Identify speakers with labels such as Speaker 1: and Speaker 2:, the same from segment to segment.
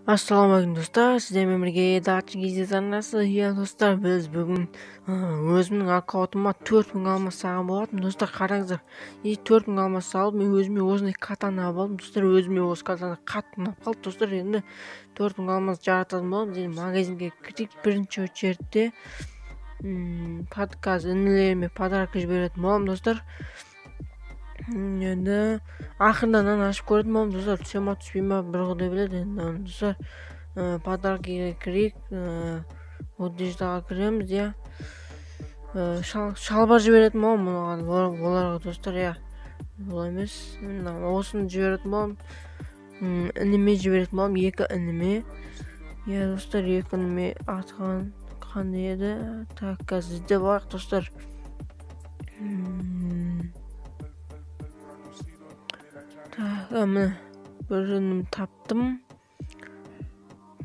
Speaker 1: Ассалаумағалейкум достар, сіздермен бірге дачи кезет арнасы. Достар, біз бүгін өзімнің аккаунтыма 4000 алмас салған болатын. Достар, қараңыздар, 4000 алмас салып, мен өзіме осындай катана алдым. Достар, өзіме осы катана қатты ұнап қалды. Достар, енді 4000 алмас жарататын боламыз. Енді магазинге кірдік, бірінші очередте подкаст інілеріме подарка жіберетін боламын. Достар, енді ақырынан ашып көретін боламын. Достар, түсе ма түспей ма бір құдай біледі. Енді достар, подаркаға кірейік, одеждаға кіреміз, шалбар жіберетін боламын оларға. Достар, олай емес, осыны жіберетін боламын, ініме жіберетін боламын, 2 ініме. Достар, 2 ініме атқан қандай еді? Так, қазір іздеп алайық, достар. Міне, бір інім таптым.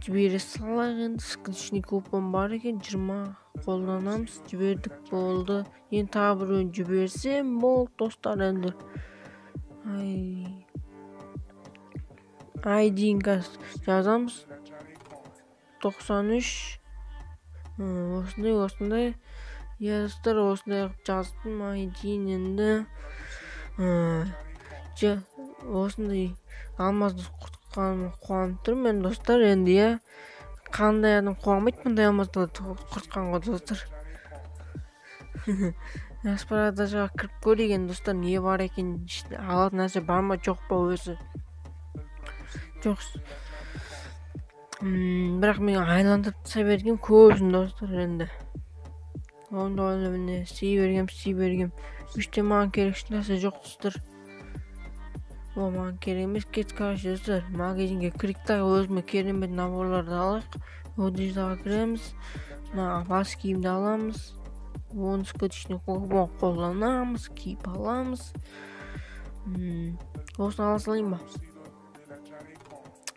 Speaker 1: Жібере салайық. Енді скидочный купон бар екен, 20 қолданамыз. Жібердік, болды. Енді тағы біреуін жіберсем болды, достар. Енді айдиін жазамыз. 93. Осындай. Достар, осындай жаздым айдиін. Енді осындай алмазды қуанып тұрмын, достар. Енді қандай адам қуанбайды мұндай алмазды құртқанға, достар. Распродажаға кіріп көрейік, достар, не бар екен, алатын нәрсе бар ма жоқ па өзі. Жоқ. Бірақ мен айландырып тастай бергем көбісін, достар. Енді онда міне сый бергем. Үште маған керек нәрсе жоқ, достар. Ол маған керек емес. Кет, короче, достар, магазинге кірейік та өзіме керемет наборларды алайық. Одеждаға кіреміз, бас киімді аламыз, оны скидочный купон қолданамыз, киіп аламыз. Осыны ала салайын ба?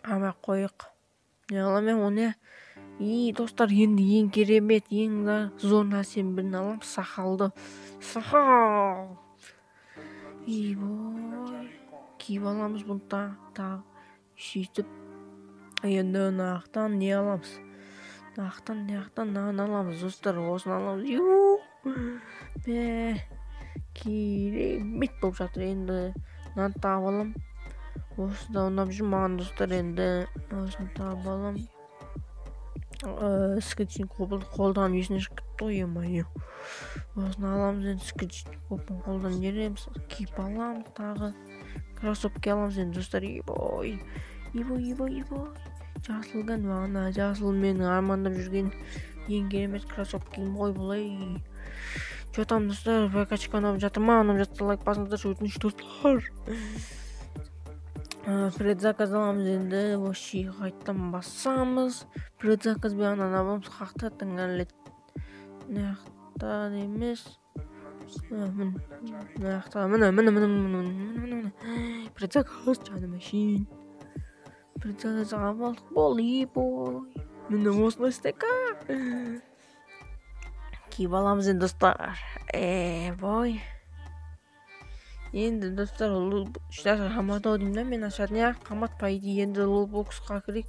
Speaker 1: Ама қойық. Не аламын оны? Достар, енді ең керемет, ең зор нәрсенің бірін алам, сақалды. Сақал. Бой. Киіп аламыз бұны тағы сөйтіп. Енді нақтан не аламыз? Нақтан аламыз, достар. Осыны аламыз. Керемет болып жатыр. Енді нан тағып алам. Осында ұнап жүр маған, достар. Енді осыны тағып алам. Скидочный купон қолдан есіне шықпты ғой, осыны аламыз. Енді скидочный купон қолдан ереміз, киіп аламыз. Тағы кроссовки аламыз. Енді достар, ебой. Жасылған бағана, жасыл менің армандап жүрген ең керемет кроссовким ғой бұлай. Жотам, достар, прокачка ұнап жатыр ма? Ұнап жатса лайк басыңыздар, өтініш, достар. Предзаказ аламыз. Енді вообще қайттан басамыз. Предзаказ бағана аламыз. Қақтатын әлет. Нақтан емес. Міне. Предзаказ жаны машин. Предзаказ алып болды, бой. Міне осындай стека. Киіп аламыз енді, достар. Бой. Енді, достар, қамат аудым да, мен ашатын қамат пайды. Енді лолбоксқа кірейік.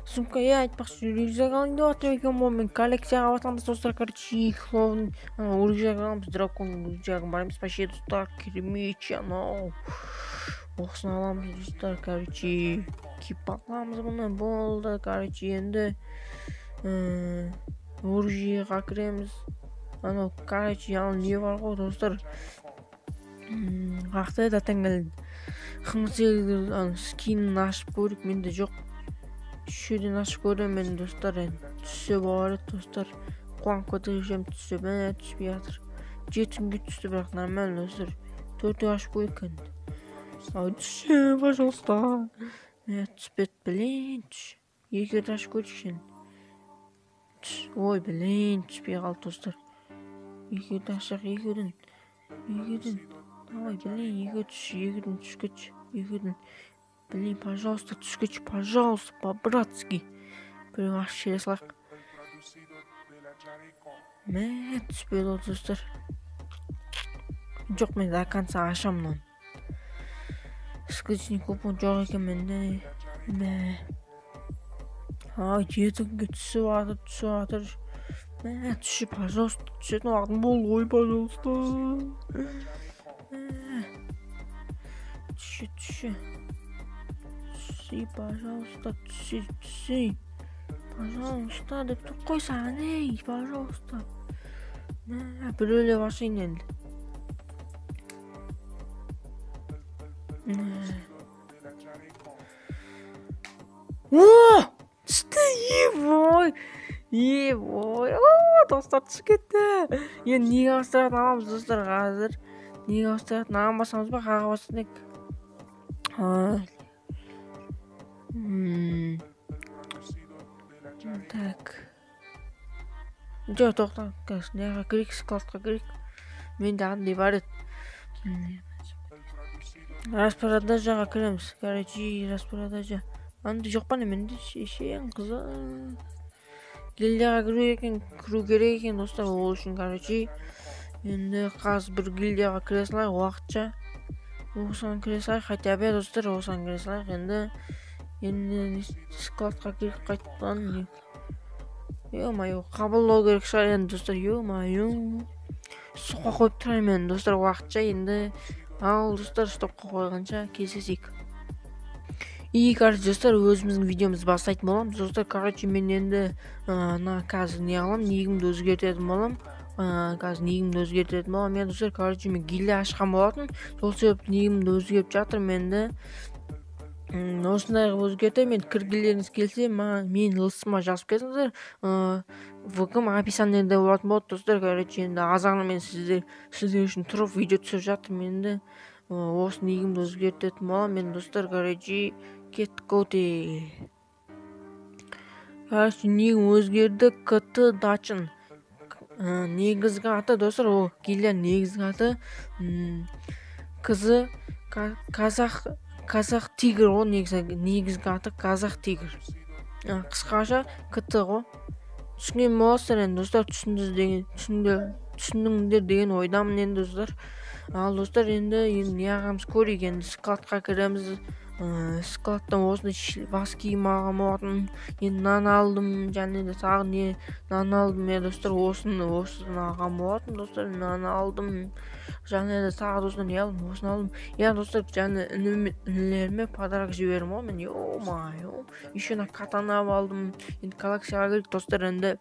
Speaker 1: Сумка, айтпақшы, рюкзак алайын деп атыр екен, мен коллекцияға батамыз, достар. Короче, клоун рюкзак аламыз, дракон рюкзагы бар емес, вообще, достар, керемет, анау. Осыны аламыз, достар. Короче, киіп аламыз бұны, болды. Короче, енді оружиеға кіреміз. Короче, не бар ғой, достар. Қақтай датангал қымсел скинін ашып көріп, менде жоқ. Шөден ашып көрем мен, достар. Түссе бар, достар. Қуанып көтерешем, түссе, міне түспей жатыр. 7-ге түсті, бірақ нормально, достар. 4-ге ашып көрейік. Түссе, пожалуйста. Түспет, түс. 2-ге ашып көрейікшен. Ой, түспей қалды, достар. 2-ге ашық, 2-ден. Ой, 2-ге түскеч. 2-ден. Пожалуйста, түскеч, пожалуйста, по-братски. Біреу ашып шере салайық. Түспейді, достар. Жоқ, мен до конца ашамын. скричный купон жоқ екен менде. Жетіңге түсіп жатыр. Түсі, пожалуйста, түсетін уақытым болды ғой, пожалуйста. Түсі, пожалуйста, түсі. Пожалуйста, деп тұр қойсаң, пожалуйста. Біреулер башын енді. Түсті, ой, достар түсіп кетті. Енді неге бастыратын аламыз достар қазір. Неге бастыратын ағам басамыз ба, қаға бастырдық. Так. Жоқ, тоқтан, қазір неға кірек, складқа кірек. Мен дағын деп бар еді. Распродажаға кіреміз. Короче, распродажа. Анды жоқ па не менде шешең қызы. Гильдияға кіру керек екен достар, ол үшін короче. Енді қазір бір гильдияға кіре салайық уақытша. Осыған кіре салайық, хотя бы достар, осыған кіре салайық. Енді складқа керек қайтқан. Ё-моё, қабылдау керек шығар енді достар, ё-моё. Стопқа қойып тұрайын мен достар уақытша енді. Ал достар, стопқа қойғанша кездесейік. Короче, достар, өзіміздің видеомызды бастайтын боламыз. Достар, короче, мен енді қазір не қылам, негімді өзгертетін болам. Мен достар, короче, мен гильдия ашқан болатын. Сол себепті негімді өзгеріп жатырмын енді. Осындай өзгертіп, мен кіргілеріңіз келсе, мен лысыма жазып кетіңіздер. ВК-м описаниеде болатын болады достар. Короче, енді азағына мен сіздер үшін тұрып видео түсіп жатырмын енді. Осы негімді өзгертетін болам. Мен достар, короче, кеттік өте. Короче, негім өзгерді. КТ Дачин. Негізгі аты достар, ол гильдия негізгі аты. Қызы Казах Тигр, ол негізгі аты Казах Тигр. Қысқаша КТ ғой. Түсінген боласыздар енді достар, түсіндіңдер деген ойдамын енді достар. Ал достар, енді не ағамыз көрейік, енді складқа кіреміз. Складтан осындай бас киім алған болатын. Енді нан алдым, және де тағы не нан алдым, достар, осыны алған болатын достар. Нан алдым, және де тағы достар не алдым, осыны алдым. Достар, және інілеріме подарок жіберім ғой мен. Ё-моё, еще катана алдым. Енді коллекцияға керек достар, енді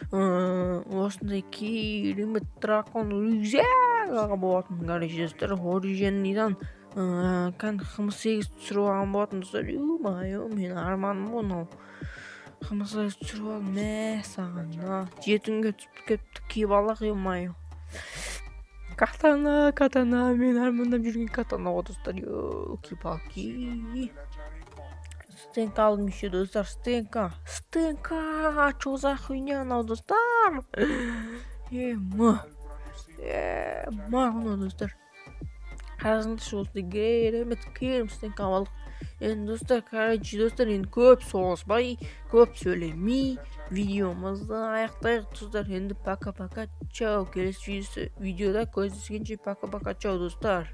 Speaker 1: осындай керемет дракон рюкзак алған болатын. Короче, достар, оригинальдан Х8 түсіріп алған болатын достар. Ё-моё, мен арманым ғой мынау. Х8 түсіріп алдым, саған. Жетіңге түсіп кетті, киіп алақ, ё-моё. Катана, мен армандап жүрген катана ғой достар. Ёлки-палки. Стенка алдым еще достар, стенка. Чё за хуйня анау достар? Мағына достар. Қарасыңызшы осындай керемет стенка алдық. Енді достар, короче достар, енді көп соғыспай, көп сөйлемей видеомызды аяқтайық достар. Енді пока-пока, чао. Келесі видеода көздескенше пока-пока, чао достар.